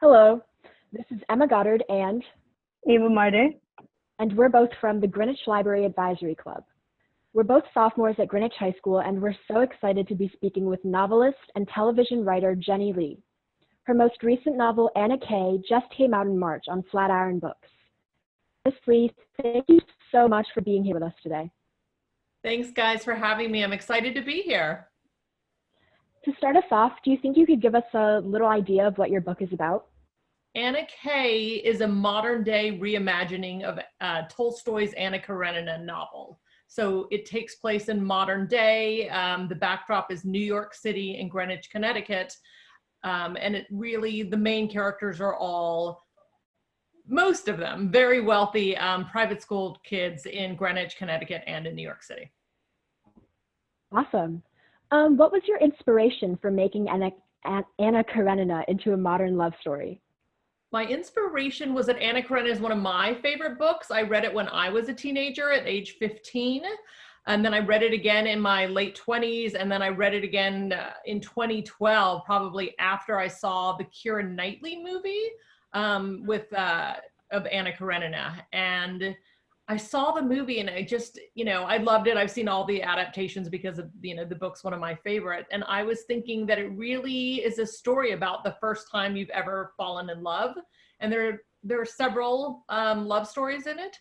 Hello, this is Emma Goddard Ava Martyr. and we're both from the Greenwich Library Advisory Club. We're both sophomores at Greenwich High School, and we're so excited to be speaking with novelist and television writer Jenny Lee. Her most recent novel, Anna Kay, just came out in March on Flatiron Books. Miss Lee, thank you so much for being here with us today. Thanks, guys, for having me. I'm excited to be here. To start us off, do you think you could give us a little idea of what your book is about? Anna Kay is a modern-day reimagining of Tolstoy's Anna Karenina novel. So it takes place in modern day. The backdrop is New York City and Greenwich, Connecticut. And it really, the main characters are all, most of them, very wealthy private school kids in Greenwich, Connecticut, and in New York City. Awesome. What was your inspiration for making Anna Karenina into a modern love story? My inspiration was that Anna Karenina is one of my favorite books. I read it when I was a teenager at age 15. And then I read it again in my late 20s. And then I read it again in 2012, probably after I saw the Keira Knightley movie of Anna Karenina. And I saw the movie and I just, I loved it. I've seen all the adaptations because of, the book's one of my favorite. And I was thinking that it really is a story about the first time you've ever fallen in love. And there are several love stories in it.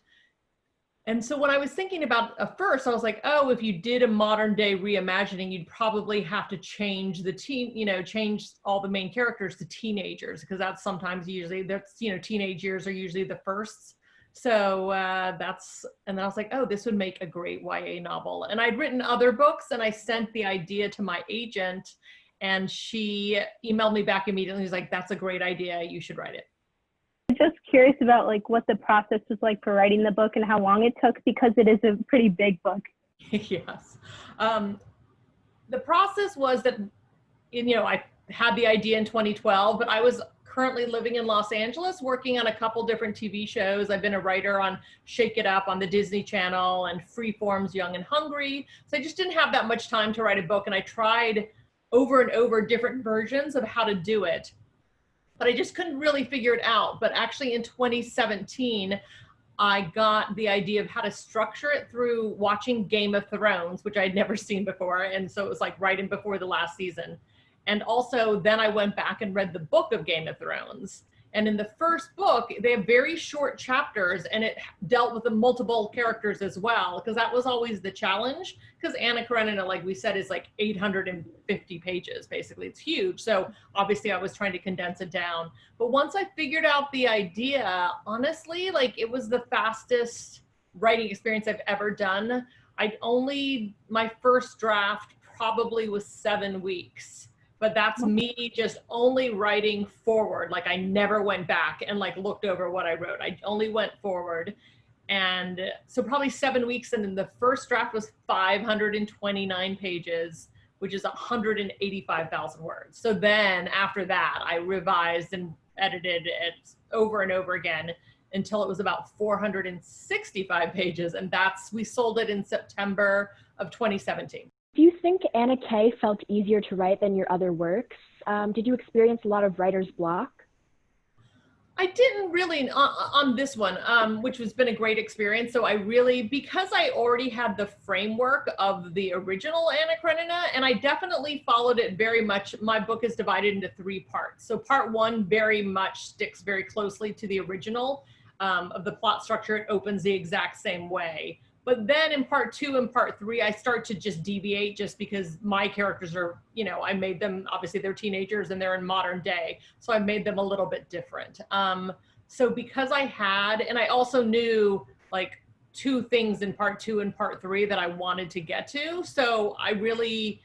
And so when I was thinking about first, I was like, oh, if you did a modern day reimagining, you'd probably have to change the change all the main characters to teenagers, because that's teenage years are usually the firsts. So and then I was like, oh, this would make a great YA novel. And I'd written other books and I sent the idea to my agent and she emailed me back immediately. She's like, that's a great idea. You should write it. I'm just curious about what the process was like for writing the book and how long it took, because it is a pretty big book. Yes. The process was that, I had the idea in 2012, but I was currently living in Los Angeles, working on a couple different TV shows. I've been a writer on Shake It Up on the Disney Channel and Freeform's Young and Hungry. So I just didn't have that much time to write a book. And I tried over and over different versions of how to do it, but I just couldn't really figure it out. But actually in 2017, I got the idea of how to structure it through watching Game of Thrones, which I'd never seen before. And so it was like right in before the last season. And also then I went back and read the book of Game of Thrones. And in the first book, they have very short chapters and it dealt with the multiple characters as well, because that was always the challenge, because Anna Karenina, like we said, is like 850 pages, basically. It's huge. So obviously I was trying to condense it down. But once I figured out the idea, honestly, it was the fastest writing experience I've ever done. My first draft probably was 7 weeks. But that's me just only writing forward. I never went back and looked over what I wrote. I only went forward. And so probably 7 weeks. And then the first draft was 529 pages, which is 185,000 words. So then after that, I revised and edited it over and over again until it was about 465 pages. And we sold it in September of 2017. Do you think Anna Kay felt easier to write than your other works? Did you experience a lot of writer's block? I didn't really on this one, which has been a great experience. So because I already had the framework of the original Anna Karenina, and I definitely followed it very much. My book is divided into 3 parts. So part 1 very much sticks very closely to the original of the plot structure. It opens the exact same way. But then in part 2 and part 3, I start to just deviate just because my characters are, I made them, obviously they're teenagers and they're in modern day. So I made them a little bit different. So because and I also knew 2 things in part 2 and part 3 that I wanted to get to. So I really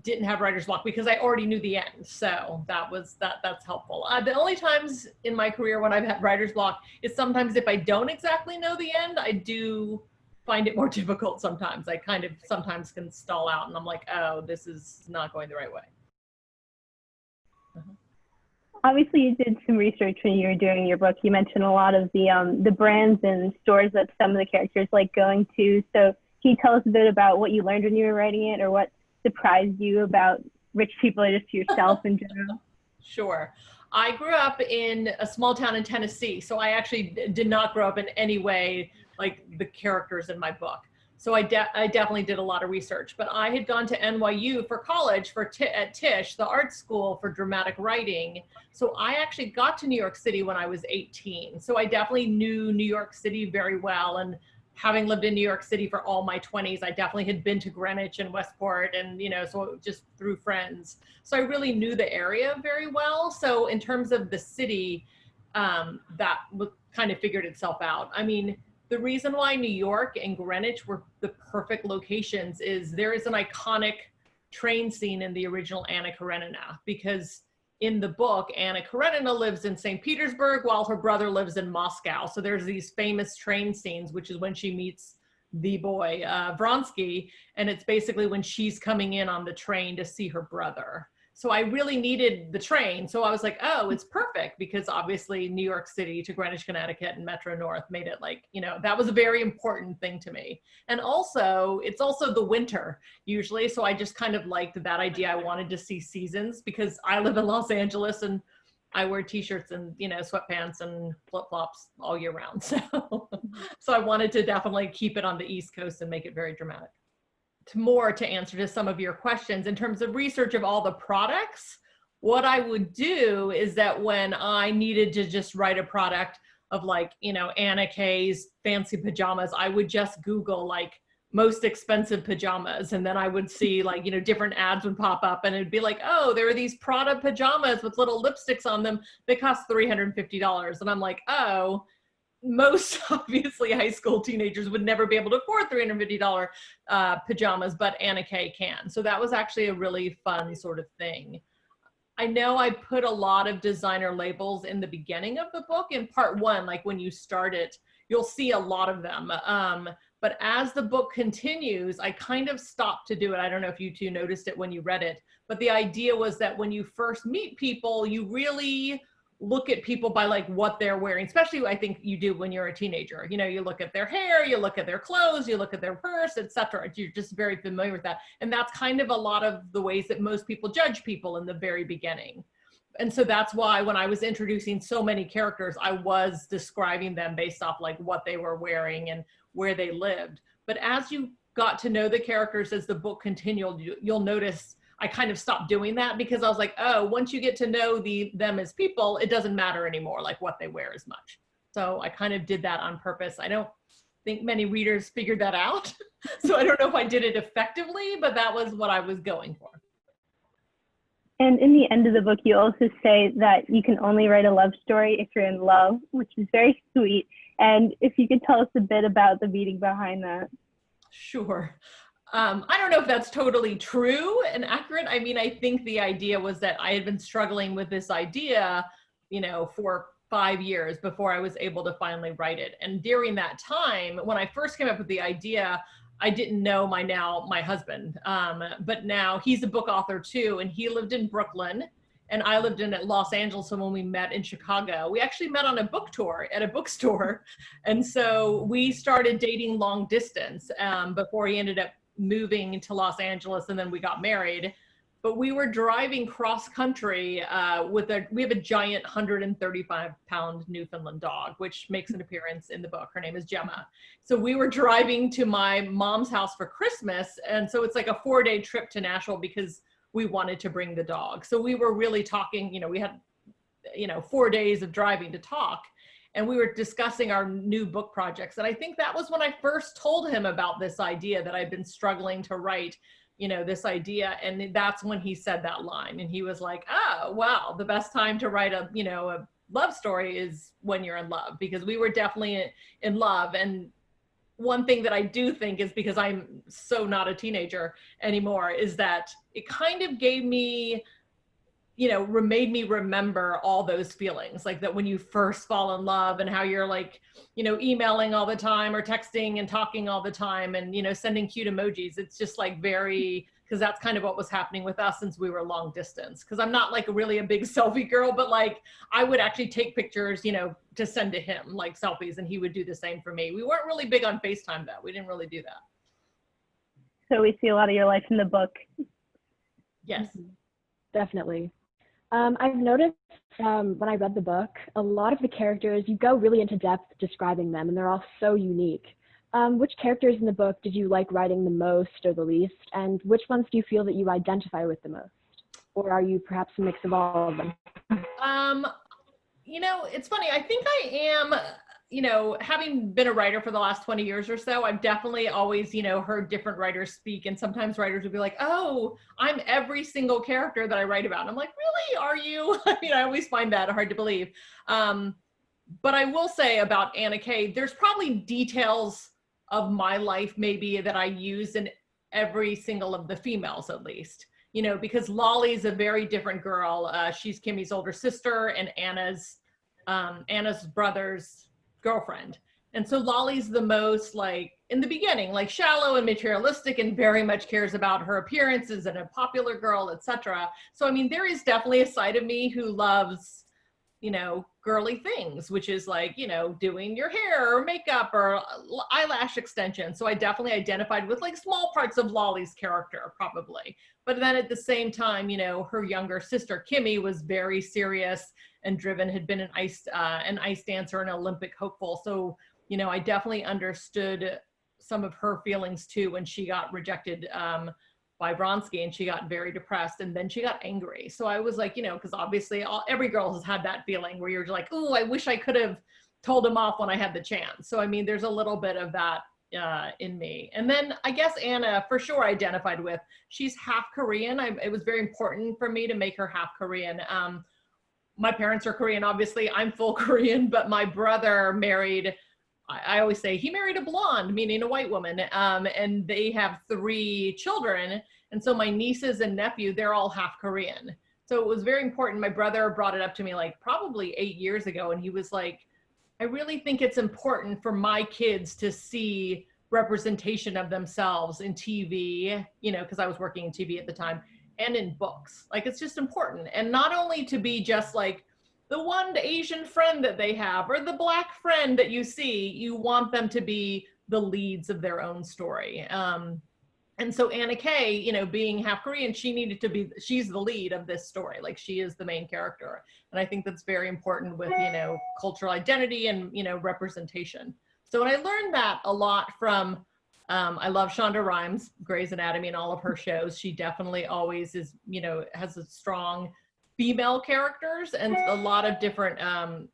didn't have writer's block because I already knew the end. So that's helpful. The only times in my career when I've had writer's block is sometimes if I don't exactly know the end, I do find it more difficult sometimes. I kind of sometimes can stall out and I'm like, oh, this is not going the right way. Obviously, you did some research when you were doing your book. You mentioned a lot of the brands and stores that some of the characters like going to. So can you tell us a bit about what you learned when you were writing it, or what surprised you about rich people or just yourself in general? Sure. I grew up in a small town in Tennessee, so I actually did not grow up in any way like the characters in my book. So I definitely did a lot of research, but I had gone to NYU for college at Tisch, the art school for dramatic writing. So I actually got to New York City when I was 18. So I definitely knew New York City very well. And having lived in New York City for all my 20s, I definitely had been to Greenwich and Westport and, so just through friends. So I really knew the area very well. So in terms of the city, that kind of figured itself out. I mean, the reason why New York and Greenwich were the perfect locations is there is an iconic train scene in the original Anna Karenina, because in the book, Anna Karenina lives in St. Petersburg while her brother lives in Moscow. So there's these famous train scenes, which is when she meets the boy, Vronsky, and it's basically when she's coming in on the train to see her brother. So I really needed the train. So I was like, oh, it's perfect, because obviously New York City to Greenwich, Connecticut and Metro North made it like, that was a very important thing to me. And also, it's also the winter usually. So I just kind of liked that idea. I wanted to see seasons because I live in Los Angeles and I wear t-shirts and, sweatpants and flip-flops all year round. So I wanted to definitely keep it on the East Coast and make it very dramatic. To answer to some of your questions, in terms of research of all the products, what I would do is that when I needed to just write a product of like, Anna K's fancy pajamas, I would just Google like most expensive pajamas. And then I would see like, different ads would pop up and it'd be like, oh, there are these Prada pajamas with little lipsticks on them. They cost $350. And I'm like, oh, most obviously high school teenagers would never be able to afford $350 pajamas, but Anna K can. So that was actually a really fun sort of thing. I know I put a lot of designer labels in the beginning of the book. In part one, like when you start it, you'll see a lot of them. But as the book continues, I kind of stopped to do it. I don't know if you two noticed it when you read it, but the idea was that when you first meet people, you really look at people by like what they're wearing, especially I think you do when you're a teenager. You look at their hair, you look at their clothes, you look at their purse, etc. You're just very familiar with that. And that's kind of a lot of the ways that most people judge people in the very beginning. And so that's why when I was introducing so many characters, I was describing them based off like what they were wearing and where they lived. But as you got to know the characters as the book continued, you'll notice I kind of stopped doing that because I was like, oh, once you get to know them as people, it doesn't matter anymore, like what they wear as much. So I kind of did that on purpose. I don't think many readers figured that out. So I don't know if I did it effectively, but that was what I was going for. And in the end of the book, you also say that you can only write a love story if you're in love, which is very sweet. And if you could tell us a bit about the meaning behind that. Sure. I don't know if that's totally true and accurate. I mean, I think the idea was that I had been struggling with this idea, for 5 years before I was able to finally write it. And during that time, when I first came up with the idea, I didn't know my husband, but now he's a book author too. And he lived in Brooklyn and I lived in Los Angeles. So when we met in Chicago, we actually met on a book tour at a bookstore. And so we started dating long distance before he ended up moving to Los Angeles, and then we got married. But we were driving cross country we have a giant 135-pound Newfoundland dog, which makes an appearance in the book. Her name is Gemma. So we were driving to my mom's house for Christmas. And so it's like a 4-day trip to Nashville because we wanted to bring the dog. So we were really talking, we had, 4 days of driving to talk. And we were discussing our new book projects. And I think that was when I first told him about this idea that I'd been struggling to write, this idea. And that's when he said that line. And he was like, oh, wow, the best time to write a love story is when you're in love, because we were definitely in love. And one thing that I do think is, because I'm so not a teenager anymore, is that it kind of gave me, made me remember all those feelings, like that when you first fall in love and how you're like, emailing all the time or texting and talking all the time and, sending cute emojis. It's just like because that's kind of what was happening with us since we were long distance. Because I'm not like really a big selfie girl, but like I would actually take pictures, to send to him, like selfies, and he would do the same for me. We weren't really big on FaceTime though. We didn't really do that. So we see a lot of your life in the book. Yes. Definitely. I've noticed when I read the book, a lot of the characters, you go really into depth describing them, and they're all so unique. Which characters in the book did you like writing the most or the least, and which ones do you feel that you identify with the most? Or are you perhaps a mix of all of them? You know, it's funny. I think I am, you know, having been a writer for the last 20 years or so, I've definitely always, you know, heard different writers speak. And sometimes writers would be like, oh, I'm every single character that I write about. And I'm like, really, are you? I mean, I always find that hard to believe. But I will say about Anna Kay, there's probably details of my life maybe that I use in every single of the females, at least. You know, because Lolly's a very different girl. She's Kimmy's older sister and Anna's brother's girlfriend. And so Lolly's the most, like, in the beginning, like shallow and materialistic and very much cares about her appearances and a popular girl, etc. So, I mean, there is definitely a side of me who loves, you know, girly things, which is like, you know, doing your hair or makeup or eyelash extension. So I definitely identified with like small parts of Lolly's character, probably. But then at the same time, you know, her younger sister, Kimmy, was very serious and driven, had been an ice dancer and Olympic hopeful. So, you know, I definitely understood some of her feelings too when she got rejected by Vronsky, and she got very depressed, and then she got angry. So I was like, you know, because obviously every girl has had that feeling where you're like, oh, I wish I could have told him off when I had the chance. So I mean, there's a little bit of that in me. And then I guess Anna, for sure, I identified with. She's half Korean. It was very important for me to make her half Korean. My parents are Korean, obviously. I'm full Korean, but my brother married, I always say he married a blonde, meaning a white woman, and they have 3 children. And so my nieces and nephew, they're all half Korean. So it was very important. My brother brought it up to me like probably 8 years ago, and he was like, I really think it's important for my kids to see representation of themselves in TV, you know, because I was working in TV at the time, and in books. Like, it's just important. And not only to be just like the one Asian friend that they have or the Black friend that you see, you want them to be the leads of their own story. And so Anna Kay, you know, being half Korean, she needed to be, she's the lead of this story. Like, she is the main character. And I think that's very important with, you know, cultural identity and, you know, representation. So when I learned that a lot from, I love Shonda Rhimes, Grey's Anatomy, and all of her shows. She definitely always is, you know, has a strong female characters and a lot of different,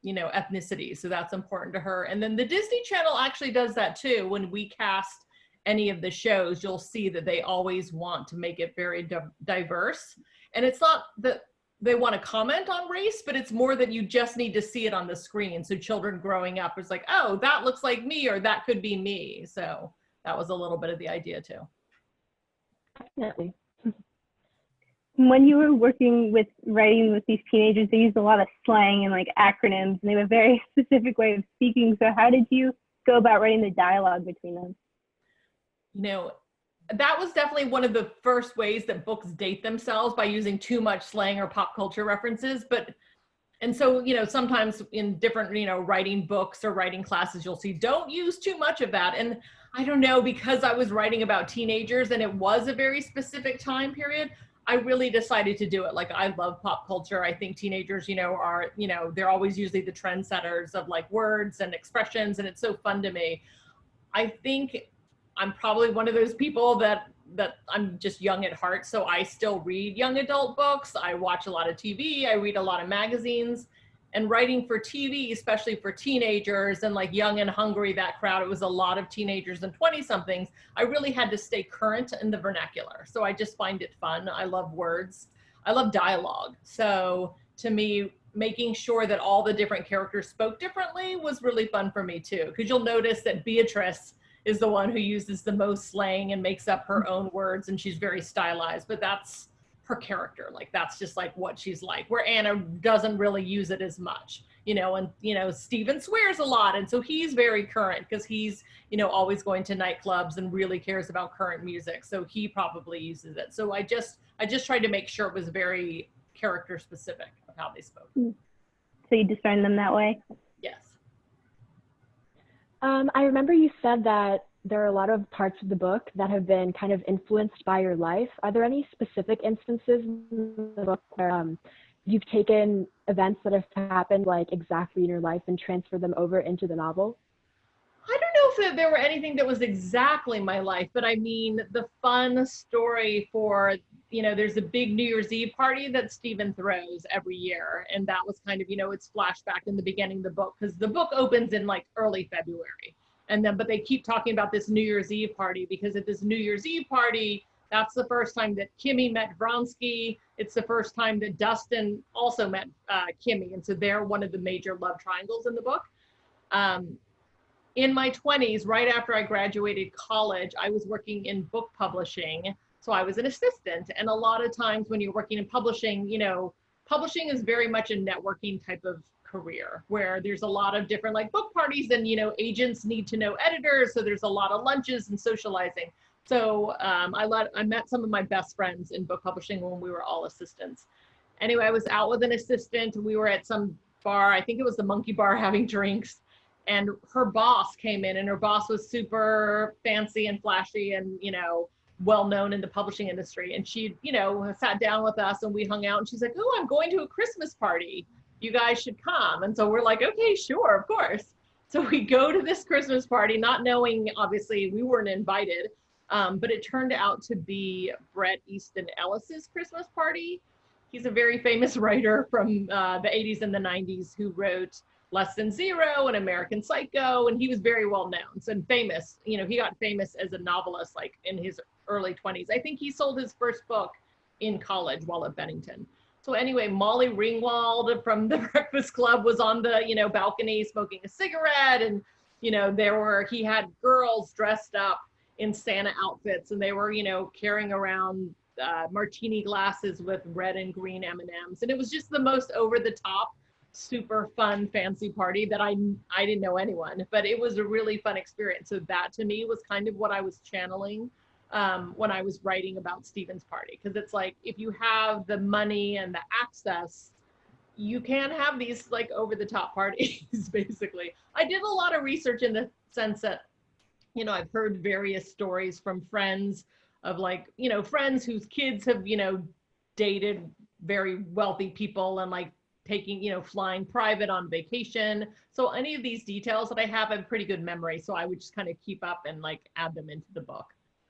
you know, ethnicities. So that's important to her. And then the Disney Channel actually does that too. When we cast any of the shows, you'll see that they always want to make it very diverse. And it's not that they want to comment on race, but it's more that you just need to see it on the screen. So children growing up is like, oh, that looks like me, or that could be me. So that was a little bit of the idea too. Definitely. When you were working with writing with these teenagers, they used a lot of slang and like acronyms, and they have a very specific way of speaking. So how did you go about writing the dialogue between them? You know, that was definitely one of the first ways that books date themselves, by using too much slang or pop culture references. And so, you know, sometimes in different, you know, writing books or writing classes, you'll see, don't use too much of that. And I don't know, because I was writing about teenagers and it was a very specific time period, I really decided to do it. Like, I love pop culture. I think teenagers, you know, are, you know, they're always usually the trendsetters of like words and expressions. And it's so fun to me. I think I'm probably one of those people that I'm just young at heart. So I still read young adult books. I watch a lot of TV. I read a lot of magazines. And writing for TV, especially for teenagers and like Young and Hungry, that crowd, it was a lot of teenagers and 20-somethings. I really had to stay current in the vernacular. So I just find it fun. I love words. I love dialogue. So to me, making sure that all the different characters spoke differently was really fun for me too. Because you'll notice that Beatrice is the one who uses the most slang and makes up her own words, and she's very stylized, but that's her character. Like, that's just like what she's like, where Anna doesn't really use it as much, you know. And, you know, Steven swears a lot, and so he's very current because he's, you know, always going to nightclubs and really cares about current music, so he probably uses it. So I just tried to make sure it was very character specific of how they spoke. So you designed them that way? Yes. I remember you said that there are a lot of parts of the book that have been kind of influenced by your life. Are there any specific instances in the book where you've taken events that have happened like exactly in your life and transferred them over into the novel? I don't know if there were anything that was exactly my life, but I mean, the fun story for, there's a big New Year's Eve party that Stephen throws every year. And that was kind of, it's flashback in the beginning of the book, because the book opens in like early February. But they keep talking about this New Year's Eve party, because at this New Year's Eve party, that's the first time that Kimmy met Vronsky. It's the first time that Dustin also met Kimmy. And so they're one of the major love triangles in the book. In my 20s, right after I graduated college, I was working in book publishing. So I was an assistant. And a lot of times when you're working in publishing, publishing is very much a networking type of career, where there's a lot of different like book parties, and, agents need to know editors. So there's a lot of lunches and socializing. So I met some of my best friends in book publishing when we were all assistants. Anyway, I was out with an assistant. We were at some bar, I think it was the Monkey Bar, having drinks. And her boss came in, and her boss was super fancy and flashy and, well known in the publishing industry. And she, sat down with us and we hung out, and she's like, "Oh, I'm going to a Christmas party. You guys should come." And so we're like, "Okay, sure, of course." So we go to this Christmas party, not knowing, obviously, we weren't invited, but it turned out to be Bret Easton Ellis's Christmas party. He's a very famous writer from the 80s and the 90s who wrote Less Than Zero and American Psycho, and he was very well known and famous. He got famous as a novelist like in his early 20s. I think he sold his first book in college while at Bennington. So anyway, Molly Ringwald from the Breakfast Club was on the balcony smoking a cigarette, and he had girls dressed up in Santa outfits, and they were carrying around martini glasses with red and green M&Ms, and it was just the most over the top, super fun, fancy party that I didn't know anyone, but it was a really fun experience. So that to me was kind of what I was channeling when I was writing about Stephen's party, because it's like, if you have the money and the access, you can have these like over the top parties. Basically, I did a lot of research in the sense that I've heard various stories from friends of like friends whose kids have dated very wealthy people, and like taking, flying private on vacation. So any of these details that I have a pretty good memory. So I would just kind of keep up and like add them into the book.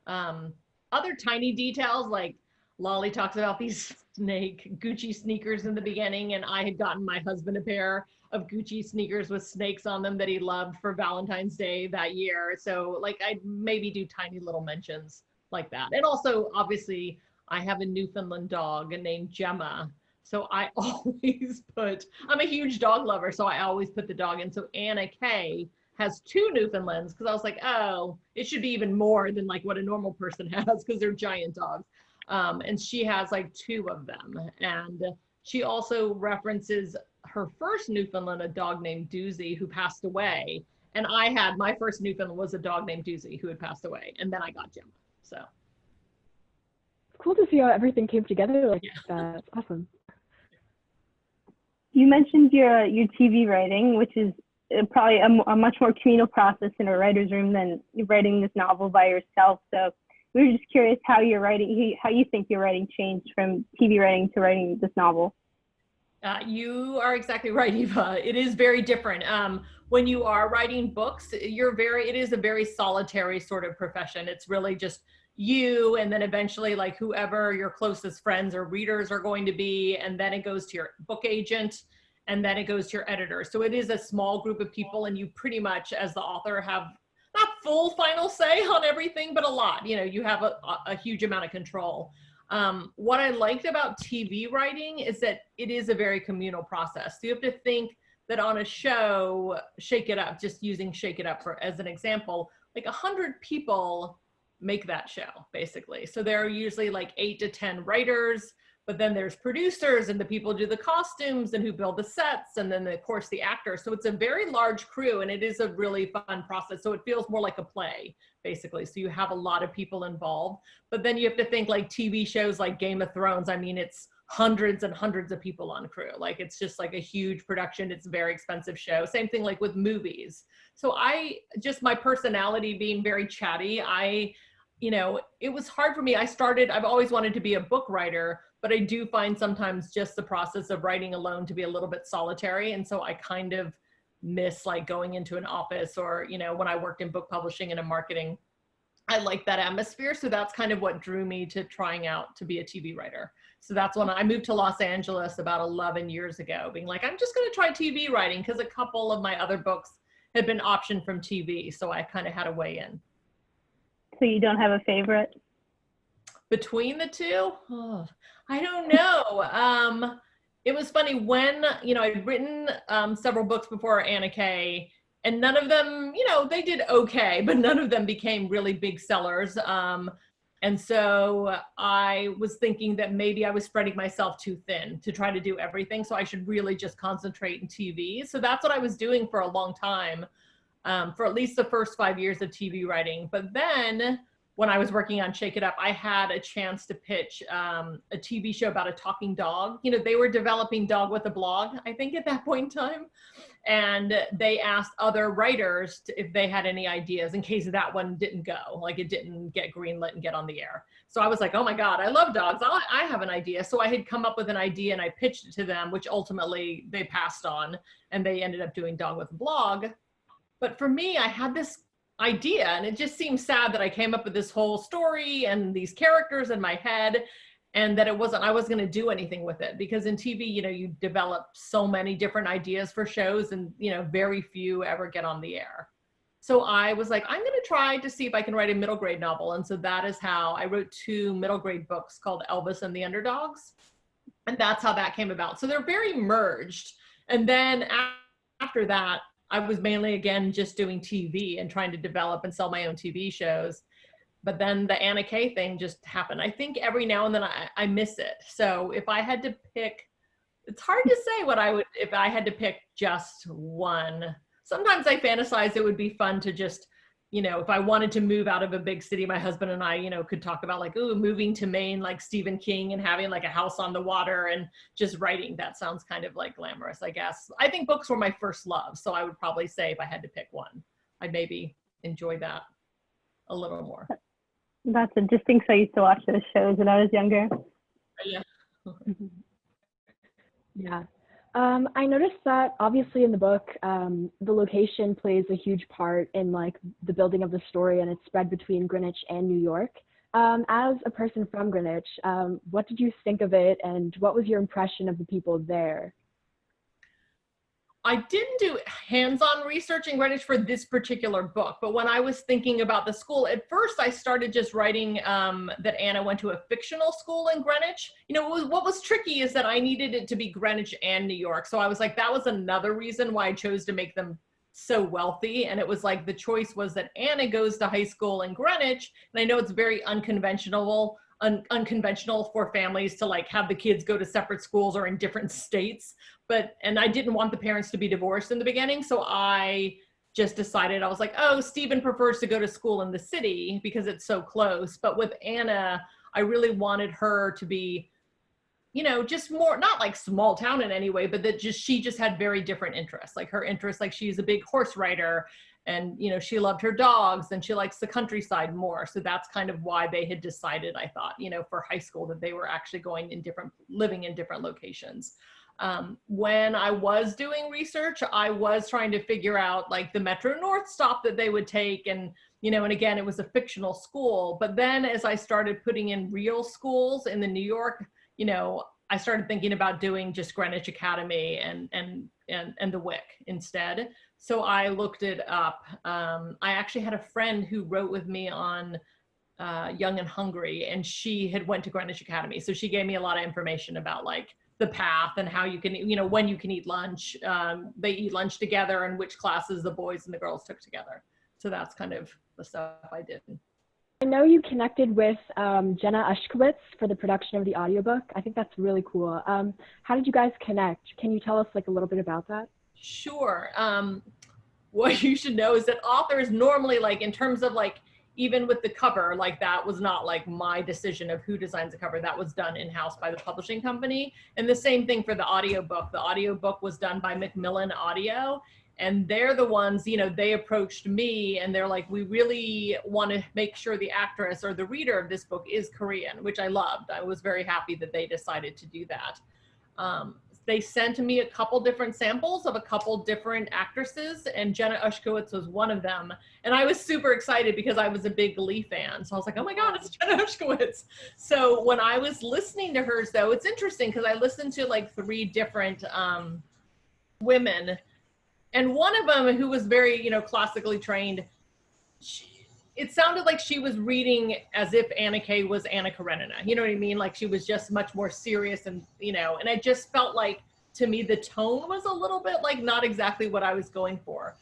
Other tiny details, like Lolly talks about these Gucci sneakers in the beginning, and I had gotten my husband a pair of Gucci sneakers with snakes on them that he loved for Valentine's Day that year. So like I'd maybe do tiny little mentions like that. And also, obviously, I have a Newfoundland dog named Gemma. So I always I'm a huge dog lover, so I always put the dog in. So Anna Kay has 2 Newfoundlands, because I was like, oh, it should be even more than like what a normal person has, because they're giant dogs. And she has like 2 of them. And she also references her first Newfoundland, a dog named Doozy, who passed away. And my first Newfoundland was a dog named Doozy who had passed away. And then I got Gemma, so. Cool to see how everything came together like that. That's awesome. You mentioned your TV writing, which is probably a much more communal process in a writer's room than writing this novel by yourself. So we were just curious how you think your writing changed from TV writing to writing this novel. You are exactly right, Eva. It is very different. When you are writing books, it is a very solitary sort of profession. It's really just you, and then eventually like whoever your closest friends or readers are going to be, and then it goes to your book agent, and then it goes to your editor. So it is a small group of people, and you pretty much, as the author, have not full final say on everything, but a lot. You have a huge amount of control. What I liked about TV writing is that it is a very communal process. So you have to think that on a show, Shake It Up, just using Shake It Up as an example, like 100 people make that show, basically. So there are usually like 8 to 10 writers, but then there's producers and the people who do the costumes and who build the sets, and then of course the actors. So it's a very large crew, and it is a really fun process. So it feels more like a play, basically. So you have a lot of people involved, but then you have to think like TV shows like Game of Thrones. I mean, it's hundreds and hundreds of people on crew. Like it's just like a huge production. It's a very expensive show. Same thing like with movies. So my personality being very chatty, it was hard for me. I've always wanted to be a book writer, but I do find sometimes just the process of writing alone to be a little bit solitary. And so I kind of miss like going into an office, or, you know, when I worked in book publishing and in marketing, I like that atmosphere. So that's kind of what drew me to trying out to be a TV writer. So that's when I moved to Los Angeles about 11 years ago, being like, I'm just going to try TV writing, because a couple of my other books had been optioned from TV. So I kind of had a way in. So you don't have a favorite? Between the two? Oh, I don't know. It was funny when, you know, I'd written several books before Anna Kay, and none of them, you know, they did okay, but none of them became really big sellers. And so I was thinking that maybe I was spreading myself too thin to try to do everything. So I should really just concentrate in TV. So that's what I was doing for a long time, for at least the first 5 years of TV writing. But then when I was working on Shake It Up, I had a chance to pitch a TV show about a talking dog. You know, they were developing Dog with a Blog, I think, at that point in time. And they asked other writers if they had any ideas in case that one didn't go, like it didn't get greenlit and get on the air. So I was like, oh my God, I love dogs. I have an idea. So I had come up with an idea and I pitched it to them, which ultimately they passed on, and they ended up doing Dog with a Blog. But for me, I had this idea, and it just seemed sad that I came up with this whole story and these characters in my head, and that I wasn't going to do anything with it, because in TV, you know, you develop so many different ideas for shows, and, you know, very few ever get on the air. So I was like, I'm going to try to see if I can write a middle grade novel. And so that is how I wrote 2 middle grade books called Elvis and the Underdogs. And that's how that came about. So they're very merged. And then after that, I was mainly, again, just doing TV and trying to develop and sell my own TV shows. But then the Anna Kay thing just happened. I think every now and then I miss it. So if I had to pick, it's hard to say what I would, if I had to pick just one. Sometimes I fantasize it would be fun to just, you know, if I wanted to move out of a big city, my husband and I, you know, could talk about like, ooh, moving to Maine, like Stephen King, and having like a house on the water and just writing. That sounds kind of like glamorous, I guess. I think books were my first love. So I would probably say if I had to pick one, I'd maybe enjoy that a little more. That's interesting. So I used to watch those shows when I was younger. Yeah. Yeah. I noticed that obviously in the book, the location plays a huge part in like the building of the story, and it's spread between Greenwich and New York. As a person from Greenwich, what did you think of it, and what was your impression of the people there? I didn't do hands-on research in Greenwich for this particular book, but when I was thinking about the school, at first I started just writing that Anna went to a fictional school in Greenwich. You know, what was tricky is that I needed it to be Greenwich and New York. So I was like, that was another reason why I chose to make them so wealthy. And it was like, the choice was that Anna goes to high school in Greenwich. And I know it's very unconventional for families to like have the kids go to separate schools or in different states. And I didn't want the parents to be divorced in the beginning. So I just decided, I was like, oh, Stephen prefers to go to school in the city because it's so close. But with Anna, I really wanted her to be, you know, just more, not like small town in any way, but that she just had very different interests. Like her interests, like she's a big horse rider, and, you know, she loved her dogs, and she likes the countryside more. So that's kind of why they had decided, I thought, you know, for high school, that they were actually living in different locations. When I was doing research, I was trying to figure out like the Metro North stop that they would take, and, you know, and again, it was a fictional school. But then as I started putting in real schools in the New York, you know, I started thinking about doing just Greenwich Academy and the WIC instead. So I looked it up. I actually had a friend who wrote with me on Young and Hungry, and she had went to Greenwich Academy. So she gave me a lot of information about like the path and how you can, you know, when you can eat lunch. They eat lunch together, and which classes the boys and the girls took together. So that's kind of the stuff I did. I know you connected with Jenna Ushkowitz for the production of the audiobook. I think that's really cool. How did you guys connect? Can you tell us like a little bit about that? Sure. What you should know is that authors normally, like in terms of like, even with the cover, like that was not like my decision of who designs the cover. That was done in-house by the publishing company. And the same thing for the audiobook. The audiobook was done by Macmillan Audio. And they're the ones, you know, they approached me and they're like, we really want to make sure the actress or the reader of this book is Korean, which I loved. I was very happy that they decided to do that. They sent me a couple different samples of a couple different actresses, and Jenna Ushkowitz was one of them. And I was super excited because I was a big Glee fan. So I was like, oh my God, it's Jenna Ushkowitz. So when I was listening to hers, though, it's interesting because I listened to like 3 different women. And one of them, who was very, you know, classically trained, it sounded like she was reading as if Anna Kay was Anna Karenina. You know what I mean? Like she was just much more serious and, you know, and I just felt like, to me, the tone was a little bit like not exactly what I was going for.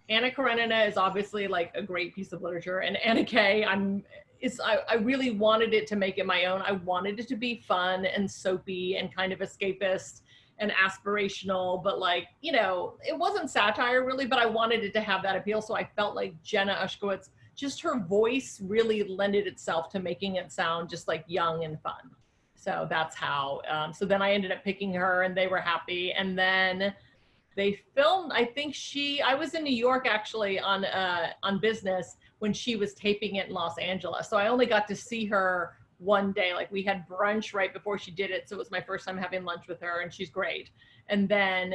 Anna Karenina is obviously like a great piece of literature, and Anna Kay, I really wanted it to make it my own. I wanted it to be fun and soapy and kind of escapist and aspirational, but like, you know, it wasn't satire really, but I wanted it to have that appeal. So I felt like Jenna Ushkowitz, just her voice really lended itself to making it sound just like young and fun. So that's how, so then I ended up picking her and they were happy. And then they filmed, I was in New York actually on business when she was taping it in Los Angeles. So I only got to see her one day. Like we had brunch right before she did it. So it was my first time having lunch with her and she's great. And then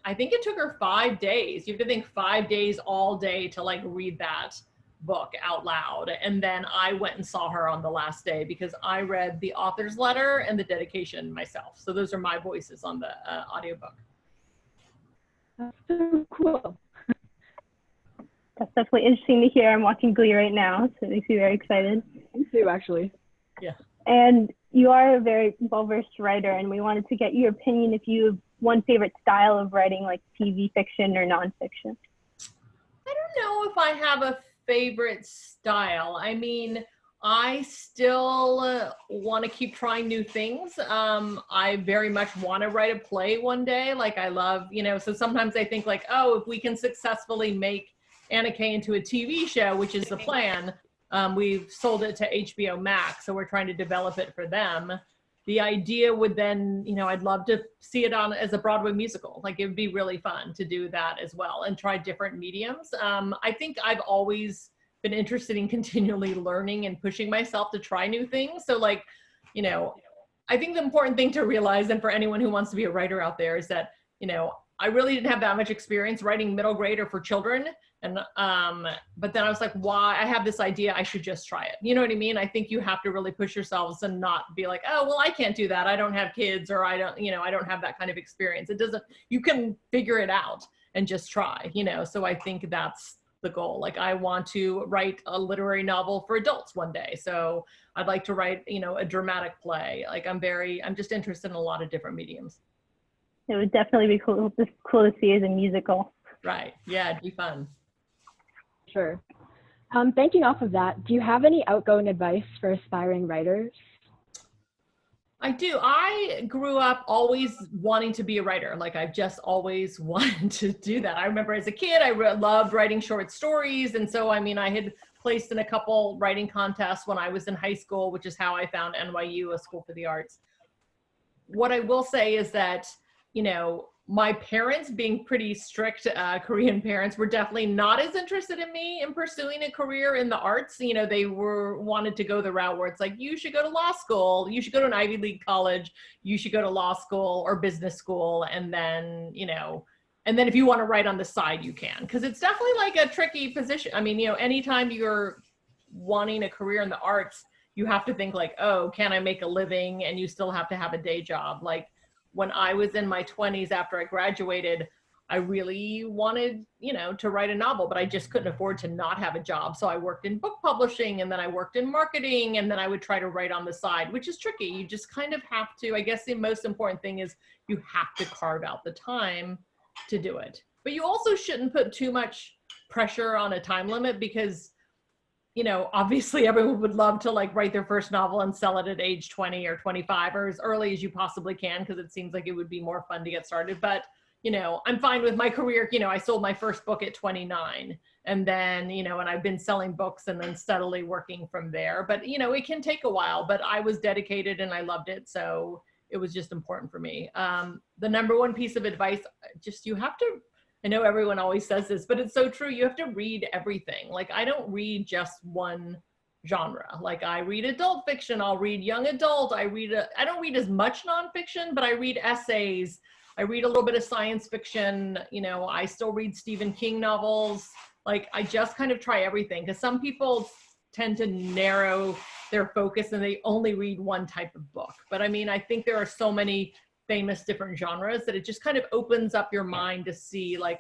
I think it took her 5 days. You have to think 5 days all day to like read that book out loud. And then I went and saw her on the last day because I read the author's letter and the dedication myself. So those are my voices on the audiobook. That's so cool. That's definitely interesting to hear. I'm watching Glee right now, so it makes me very excited. Me too, actually. Yeah. And you are a very well-versed writer, and we wanted to get your opinion if you have one favorite style of writing, like TV fiction or nonfiction. I don't know if I have a favorite style. I mean, I still want to keep trying new things. I very much want to write a play one day. Like I love, you know, so sometimes I think like, oh, if we can successfully make Anna Kay into a TV show, which is the plan, we've sold it to HBO Max, so we're trying to develop it for them. The idea would then, you know, I'd love to see it on as a Broadway musical. Like it would be really fun to do that as well and try different mediums. I think I've always been interested in continually learning and pushing myself to try new things. So like, you know, I think the important thing to realize, and for anyone who wants to be a writer out there, is that, you know, I really didn't have that much experience writing middle grade or for children. And, but then I was like, why? I have this idea, I should just try it. You know what I mean? I think you have to really push yourselves and not be like, oh, well, I can't do that. I don't have kids, or I don't, you know, I don't have that kind of experience. It doesn't, you can figure it out and just try, you know? So I think that's the goal. Like I want to write a literary novel for adults one day. So I'd like to write, you know, a dramatic play. Like I'm just interested in a lot of different mediums. It would definitely be cool to see as a musical. Right. Yeah, it'd be fun. Sure. Banking off of that, do you have any outgoing advice for aspiring writers? I do. I grew up always wanting to be a writer. Like I've just always wanted to do that. I remember as a kid, I loved writing short stories. And so, I mean, I had placed in a couple writing contests when I was in high school, which is how I found NYU, a school for the arts. What I will say is that, you know, my parents, being pretty strict Korean parents, were definitely not as interested in me in pursuing a career in the arts. You know, they wanted to go the route where it's like, you should go to law school, you should go to an Ivy League college, you should go to law school or business school, and then, you know, and then if you want to write on the side, you can. Because it's definitely like a tricky position. I mean, you know, anytime you're wanting a career in the arts, you have to think like, oh, can I make a living? And you still have to have a day job. Like, when I was in my 20s after I graduated, I really wanted, you know, to write a novel, but I just couldn't afford to not have a job. So I worked in book publishing, and then I worked in marketing, and then I would try to write on the side, which is tricky. You just kind of have to, I guess the most important thing is you have to carve out the time to do it. But you also shouldn't put too much pressure on a time limit, because you know, obviously everyone would love to like write their first novel and sell it at age 20 or 25 or as early as you possibly can, because it seems like it would be more fun to get started. But, you know, I'm fine with my career. You know, I sold my first book at 29, and then, you know, and I've been selling books and then steadily working from there. But, you know, it can take a while, but I was dedicated and I loved it. So it was just important for me. The number one piece of advice, just you have to I know everyone always says this, but it's so true. You have to read everything. Like, I don't read just one genre. Like, I read adult fiction, I'll read young adult, I don't read as much nonfiction, but I read essays, I read a little bit of science fiction, you know, I still read Stephen King novels. Like, I just kind of try everything, because some people tend to narrow their focus and they only read one type of book. But I mean, I think there are so many famous different genres that it just kind of opens up your mind to see, like,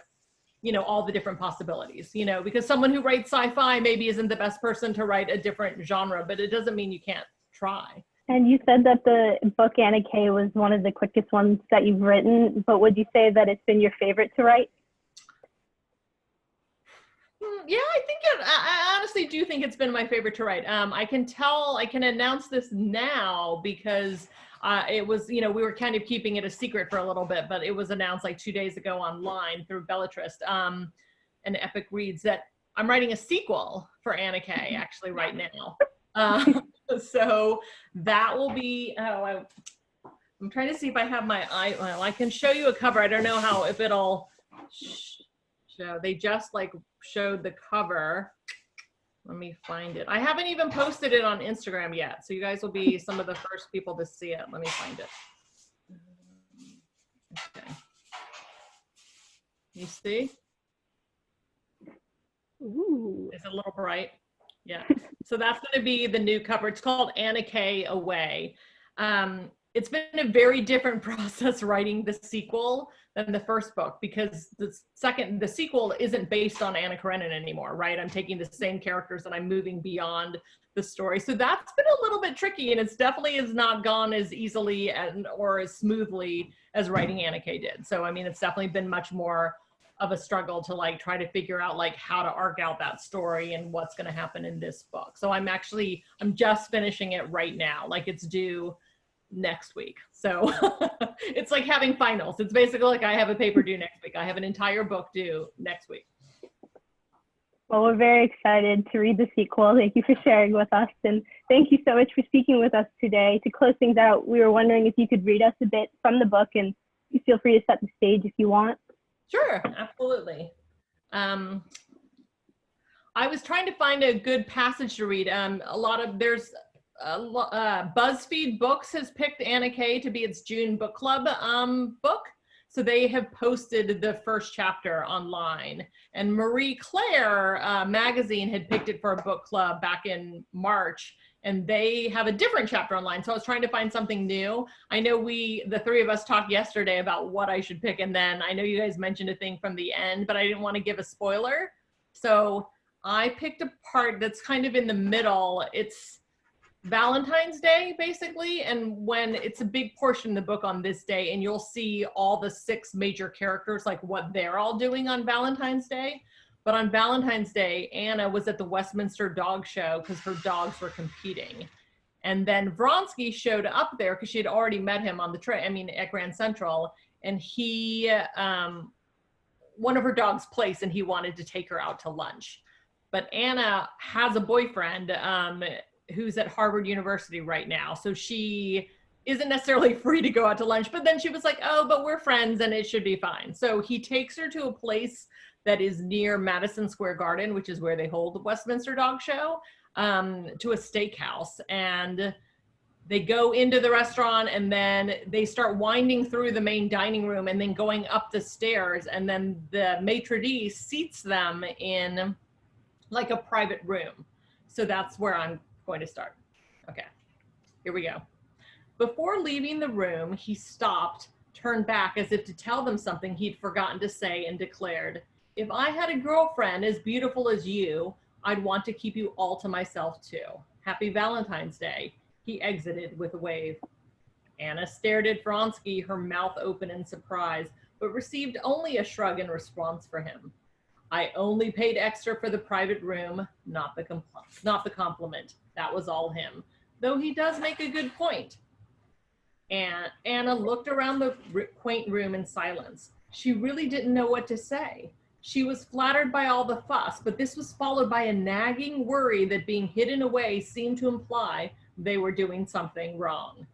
you know, all the different possibilities, you know, because someone who writes sci-fi maybe isn't the best person to write a different genre, but it doesn't mean you can't try. And you said that the book Anna Kay was one of the quickest ones that you've written, but would you say that it's been your favorite to write? Yeah, I honestly do think it's been my favorite to write. I can announce this now because it was, you know, we were kind of keeping it a secret for a little bit, but it was announced like 2 days ago online through Bellatrist and Epic Reads that I'm writing a sequel for Anna Kay actually right now. So that will be, I'm trying to see if I have well, I can show you a cover. I don't know if it'll show. They just like showed the cover. Let me find it. I haven't even posted it on Instagram yet, so you guys will be some of the first people to see it. Let me find it. Okay. You see? Ooh. It's a little bright. Yeah. So that's going to be the new cover. It's called Anna Kay Away. It's been a very different process writing the sequel than the first book, because the sequel isn't based on Anna Karenina anymore, right? I'm taking the same characters and I'm moving beyond the story. So that's been a little bit tricky, and it's definitely has not gone as easily or as smoothly as writing Anna Kay did. So, I mean, it's definitely been much more of a struggle to like try to figure out like how to arc out that story and what's going to happen in this book. So I'm just finishing it right now. Like, it's due next week. So it's like having finals. It's basically like I have a paper due next week. I have an entire book due next week. Well, we're very excited to read the sequel. Thank you for sharing with us. And thank you so much for speaking with us today. To close things out, we were wondering if you could read us a bit from the book, and you feel free to set the stage if you want. Sure, absolutely. I was trying to find a good passage to read. BuzzFeed Books has picked Anna Kay to be its June book club book. So they have posted the first chapter online. And Marie Claire magazine had picked it for a book club back in March, and they have a different chapter online. So I was trying to find something new. I know the three of us talked yesterday about what I should pick, and then I know you guys mentioned a thing from the end, but I didn't want to give a spoiler. So I picked a part that's kind of in the middle. It's Valentine's Day, basically, and when it's a big portion of the book on this day, and you'll see all the 6 major characters, like what they're all doing on Valentine's Day. But on Valentine's Day, Anna was at the Westminster Dog Show because her dogs were competing. And then Vronsky showed up there because she had already met him on the train, at Grand Central, and he, one of her dogs placed, and he wanted to take her out to lunch. But Anna has a boyfriend, who's at Harvard University right now. So she isn't necessarily free to go out to lunch, but then she was like, oh, but we're friends and it should be fine. So he takes her to a place that is near Madison Square Garden, which is where they hold the Westminster Dog Show, to a steakhouse. And they go into the restaurant, and then they start winding through the main dining room and then going up the stairs. And then the maitre d' seats them in like a private room. So that's where I'm going to start. Okay, here we go. Before leaving the room, he stopped, turned back as if to tell them something he'd forgotten to say, and declared, "If I had a girlfriend as beautiful as you, I'd want to keep you all to myself too. Happy Valentine's Day." He exited with a wave. Anna stared at Vronsky, her mouth open in surprise, but received only a shrug in response for him. "I only paid extra for the private room, not the compliment. That was all him, though he does make a good point." And Anna looked around the quaint room in silence. She really didn't know what to say. She was flattered by all the fuss, but this was followed by a nagging worry that being hidden away seemed to imply they were doing something wrong.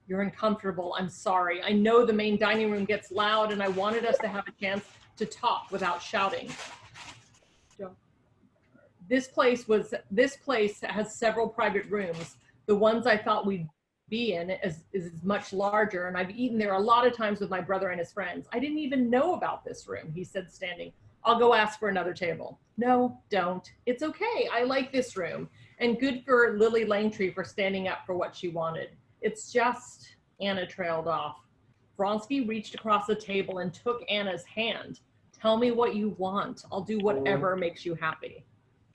You're uncomfortable. I'm sorry. I know the main dining room gets loud and I wanted us to have a chance to talk without shouting. This place has several private rooms. The ones I thought we'd be in is much larger, and I've eaten there a lot of times with my brother and his friends. I didn't even know about this room, he said, standing. I'll go ask for another table. No, don't. It's okay. I like this room. And good for Lily Langtree for standing up for what she wanted. It's just, Anna trailed off. Vronsky reached across the table and took Anna's hand. Tell me what you want. I'll do whatever makes you happy.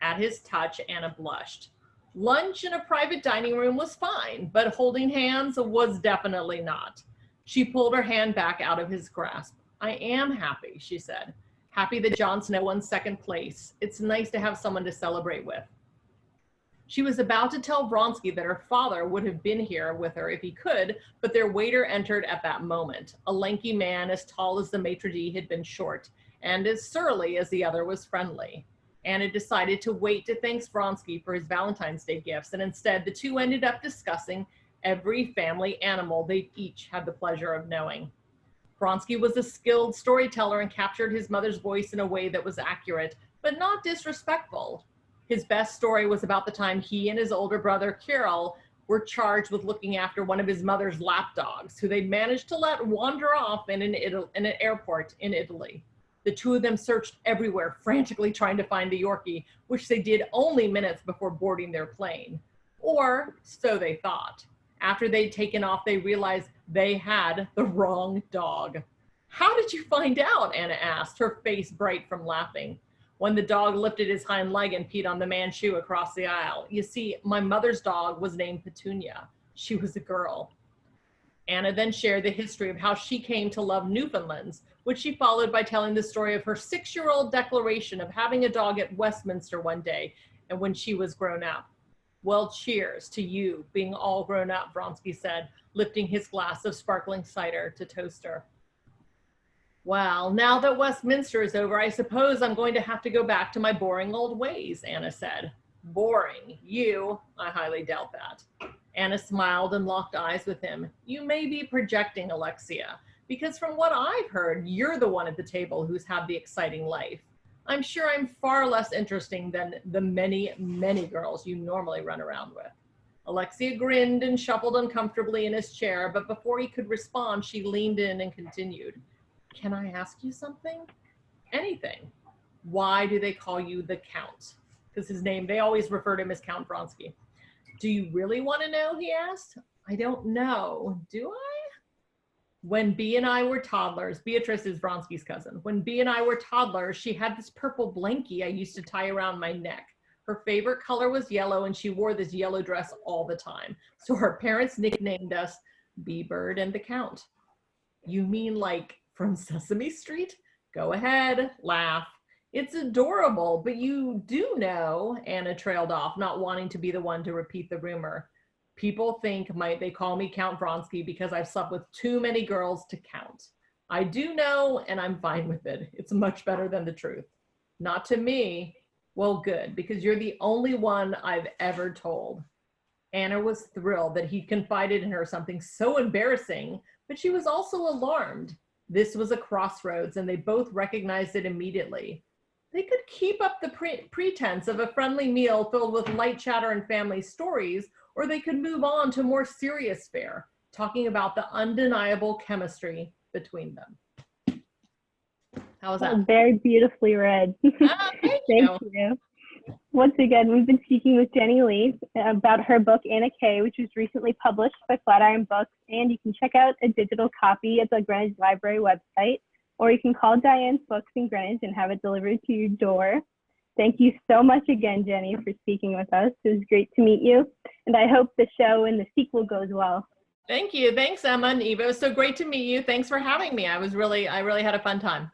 At his touch, Anna blushed. Lunch in a private dining room was fine, but holding hands was definitely not. She pulled her hand back out of his grasp. I am happy, she said. Happy that Jon Snow won second place. It's nice to have someone to celebrate with. She was about to tell Vronsky that her father would have been here with her if he could, but their waiter entered at that moment, a lanky man as tall as the maitre d' had been short, and as surly as the other was friendly. Anna decided to wait to thank Vronsky for his Valentine's Day gifts, and instead the two ended up discussing every family animal they each had the pleasure of knowing. Vronsky was a skilled storyteller and captured his mother's voice in a way that was accurate, but not disrespectful. His best story was about the time he and his older brother, Kirill, were charged with looking after one of his mother's lapdogs, who they'd managed to let wander off in an airport in Italy. The two of them searched everywhere, frantically trying to find the Yorkie, which they did only minutes before boarding their plane. Or so they thought. After they'd taken off, they realized they had the wrong dog. How did you find out? Anna asked, her face bright from laughing. When the dog lifted his hind leg and peed on the man's shoe across the aisle. You see, my mother's dog was named Petunia. She was a girl. Anna then shared the history of how she came to love Newfoundlands, which she followed by telling the story of her 6-year-old declaration of having a dog at Westminster one day and when she was grown up. Well, cheers to you being all grown up, Vronsky said, lifting his glass of sparkling cider to toast her. Well, now that Westminster is over, I suppose I'm going to have to go back to my boring old ways, Anna said. Boring? You? I highly doubt that. Anna smiled and locked eyes with him. You may be projecting, Alexia, because from what I've heard, you're the one at the table who's had the exciting life. I'm sure I'm far less interesting than the many, many girls you normally run around with. Alexia grinned and shuffled uncomfortably in his chair, but before he could respond, she leaned in and continued. Can I ask you something? Anything. Why do they call you the Count? Because his name, they always refer to him as Count Vronsky. Do you really want to know? He asked. I don't know. Do I? When Bea and I were toddlers, Beatrice is Vronsky's cousin. When Bea and I were toddlers, she had this purple blankie I used to tie around my neck. Her favorite color was yellow, and she wore this yellow dress all the time. So her parents nicknamed us Bea Bird and the Count. You mean like from Sesame Street? Go ahead, laugh. It's adorable, but you do know, Anna trailed off, not wanting to be the one to repeat the rumor. People think they call me Count Vronsky because I've slept with too many girls to count. I do know, and I'm fine with it. It's much better than the truth. Not to me. Well, good, because you're the only one I've ever told. Anna was thrilled that he'd confided in her something so embarrassing, but she was also alarmed. This was a crossroads, and they both recognized it immediately. They could keep up the pretense of a friendly meal filled with light chatter and family stories, or they could move on to more serious fare, talking about the undeniable chemistry between them. How was that? Very beautifully read. Thank you. Once again, we've been speaking with Jenny Lee about her book, Anna K., which was recently published by Flatiron Books, and you can check out a digital copy at the Greenwich Library website, or you can call Diane's Books in Greenwich and have it delivered to your door. Thank you so much again, Jenny, for speaking with us. It was great to meet you, and I hope the show and the sequel goes well. Thank you. Thanks, Emma and Eva. It was so great to meet you. Thanks for having me. I really had a fun time.